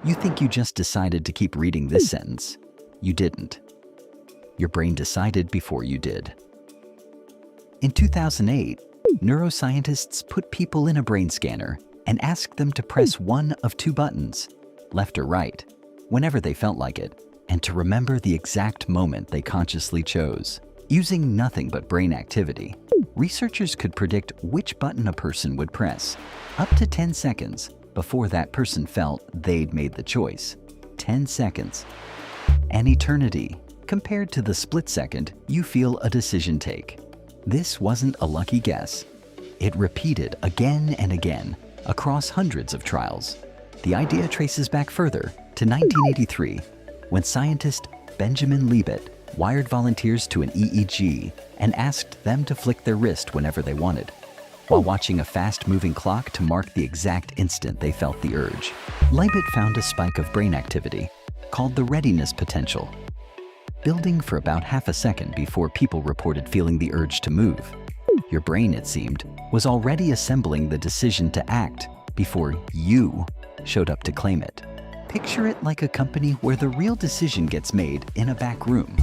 You think you just decided to keep reading this sentence. You didn't. Your brain decided before you did. In 2008, neuroscientists put people in a brain scanner and asked them to press one of two buttons, left or right, whenever they felt like it, and to remember the exact moment they consciously chose. Using nothing but brain activity, researchers could predict which button a person would press up to 10 seconds before that person felt they'd made the choice. 10 seconds. An eternity compared to the split second you feel a decision take. This wasn't a lucky guess. It repeated again and again across hundreds of trials. The idea traces back further to 1983, when scientist Benjamin Libet wired volunteers to an EEG and asked them to flick their wrist whenever they wanted, while watching a fast-moving clock to mark the exact instant they felt the urge. Libet found a spike of brain activity called the readiness-potential, building for about half a second before people reported feeling the urge to move. Your brain, it seemed, was already assembling the decision to act before you showed up to claim it. Picture it like a company where the real decision gets made in a back room,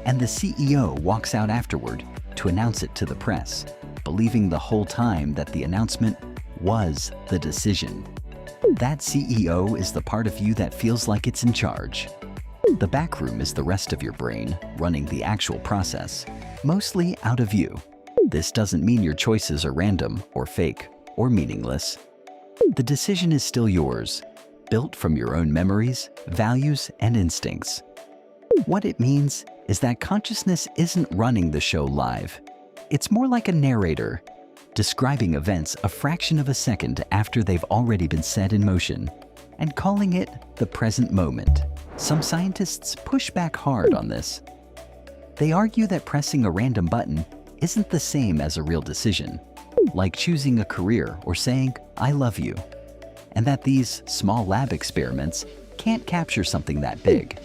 and the CEO walks out afterward to announce it to the press, believing the whole time that the announcement was the decision. That CEO is the part of you that feels like it's in charge. The back room is the rest of your brain running the actual process, mostly out of view. This doesn't mean your choices are random or fake or meaningless. The decision is still yours, built from your own memories, values, and instincts. What it means is that consciousness isn't running the show live. It's more like a narrator, describing events a fraction of a second after they've already been set in motion, and calling it the present moment. Some scientists push back hard on this. They argue that pressing a random button isn't the same as a real decision, like choosing a career or saying, "I love you," and that these small lab experiments can't capture something that big.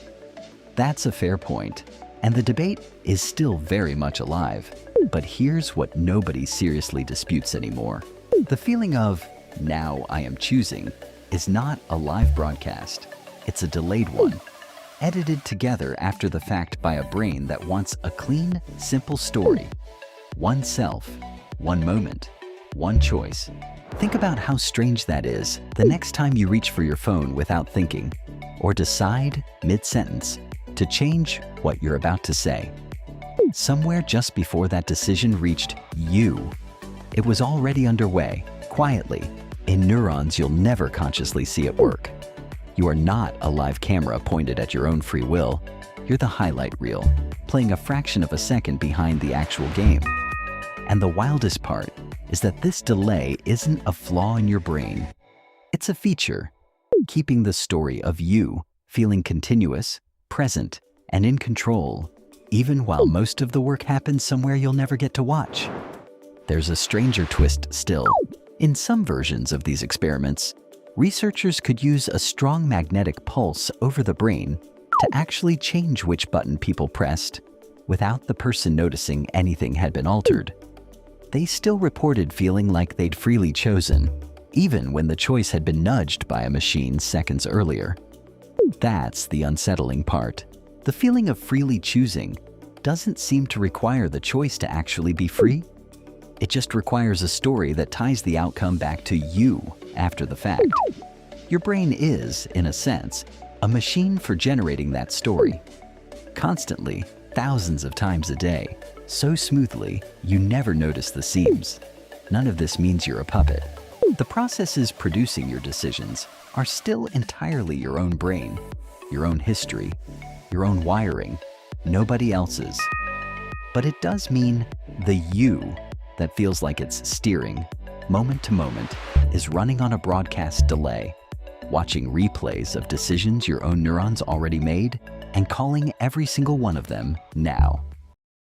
That's a fair point, and the debate is still very much alive. But here's what nobody seriously disputes anymore. The feeling of, "now I am choosing," is not a live broadcast. It's a delayed one, edited together after the fact by a brain that wants a clean, simple story. One self, one moment, one choice. Think about how strange that is the next time you reach for your phone without thinking, or decide, mid-sentence, to change what you're about to say. Somewhere just before that decision reached you, it was already underway, quietly, in neurons you'll never consciously see at work. You are not a live camera pointed at your own free will. You're the highlight reel, playing a fraction of a second behind the actual game. And the wildest part is that this delay isn't a flaw in your brain. It's a feature, keeping the story of you feeling continuous, present, and in control, even while most of the work happens somewhere you'll never get to watch. There's a stranger twist still. In some versions of these experiments, researchers could use a strong magnetic pulse over the brain to actually change which button people pressed without the person noticing anything had been altered. They still reported feeling like they'd freely chosen, even when the choice had been nudged by a machine seconds earlier. That's the unsettling part. The feeling of freely choosing doesn't seem to require the choice to actually be free. It just requires a story that ties the outcome back to you after the fact. Your brain is, in a sense, a machine for generating that story. Constantly, thousands of times a day, so smoothly you never notice the seams. None of this means you're a puppet. The processes producing your decisions are still entirely your own brain, your own history, your own wiring, nobody else's. But it does mean the you that feels like it's steering, moment to moment, is running on a broadcast delay, watching replays of decisions your own neurons already made, and calling every single one of them now.